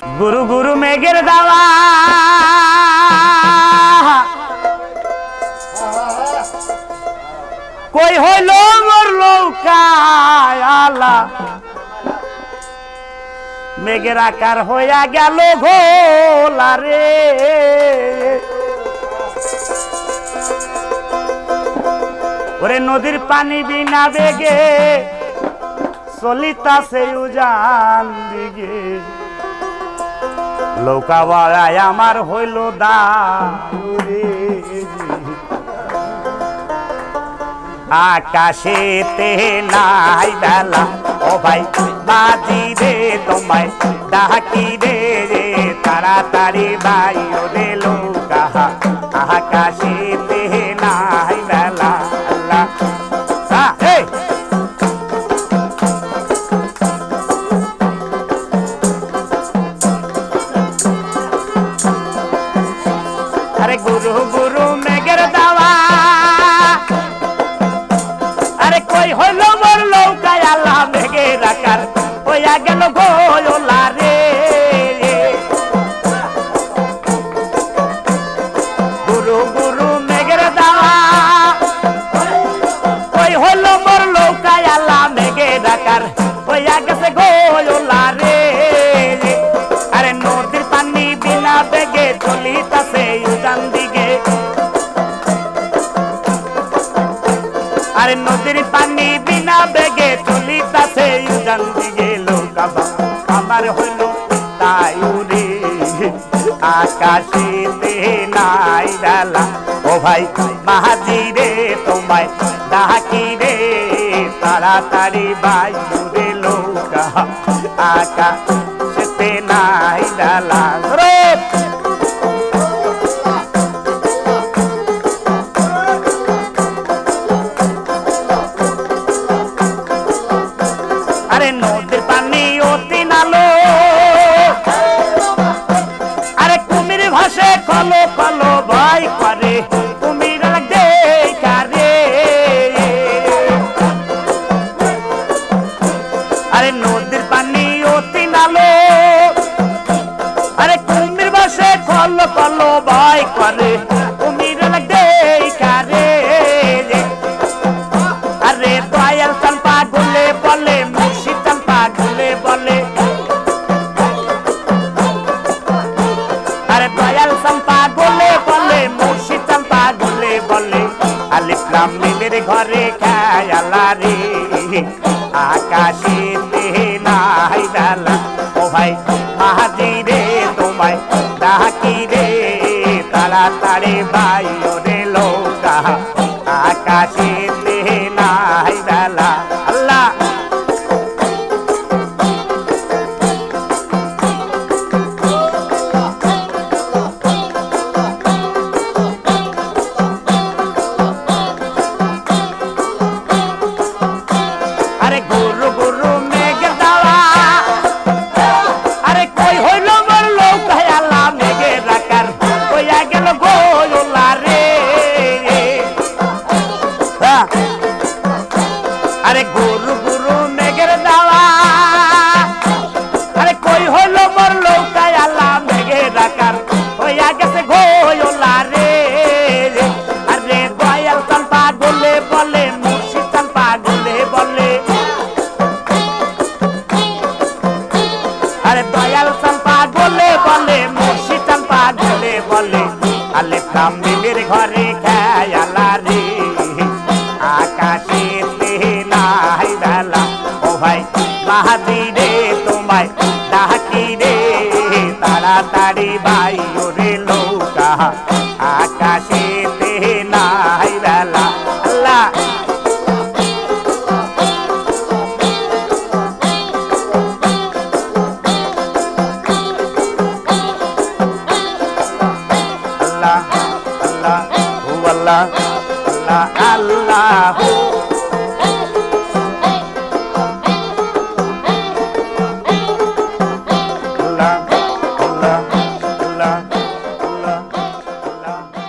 গুরু গুরু মেঘের দাওয়া কই হইল মোর লৌকায় আলা মেঘের আকার হইয়া গেল ঘোলা রে ওরে নদীর পানি বিনা বেগে চলিতাছে উজান দিকে লৌকাওয়ালায় আমার হইল দাউরে আকাশেতে নাই বেলা ও ভাই বাজি রে তোমায় ডাকি রে তাড়াতাড়ি ভাই ওরে লৌকা আকাশেতে নাই বেলা আল্লাহ আরে গুরু গুরু মেঘের দাওয়া আরে কই হইল মোর লৌকায় আল্লাহ মেঘের আকার হইয়া গেল গোলা রে গুরু গুরু মেঘের দাওয়া কই হইল মোর লৌকায় আল্লাহ মেঘের আকার হইয়া গেছে গোলা রে আরে নদীর পানি বিনা বেগে চলিতাছে উজান দিকে আরে নদীর পানি বিনা বেগে চলিতাছে উজান দিকে লৌকা আমার হইল তাই রে আকাশেতে নাই বেলা ও ভাই মাঝি রে তোমায় ডাকি রে তাড়াতাড়ি ভাই রে লৌকা আকাশেতে নাই বেলা আরে নদীর পানি অতি নালো আরে কুমির ভাসে কলো কলো ভয় করে কুমির দেখারে আরে নদীর পানি অতি নালো আরে কুমির ভাসে কলো কলো ভয় করে কুমির দেখারে আরে দয়াল চম্পা গুলে বলে বলে আরে দয়াল চম্পা গোলে বলে মুর্শিদ চম্পা গোলে বলে আলিফ লাম মিমের ঘরে খেয়ালা রে আকাশেতে নাই বেলা ও ভাই মাঝি রে তোমায় ডাকি রে তাড়াতাড়ি ভাই ওরে লৌকা আকাশেতে নাই বেলা আল্লাহ আরে গুরু গুরু মেঘের দাওয়া আরে কই হইল মোর লৌকায় আল্লাহ মেঘের আকার হইয়া গেছে গোলা রে আরে দয়াল চম্পা গোলে বলে মুর্শিদ চম্পা গোলে বলে আরে দয়াল চম্পা গোলে বলে মুর্শিদ চম্পা গোলে বলে আলিফ লাম মিমের ঘরে খেয়ালা রে আকাশেতে নাই বেলা ও ভাই মাঝি রে তোমায় ডাকি রে তাড়াতাড়ি ভাই ওরে লৌকা আকাশেতে নাই বেলা আল্লাহ আল্লাহ আল্লাহ আল্লাহ আল্লাহ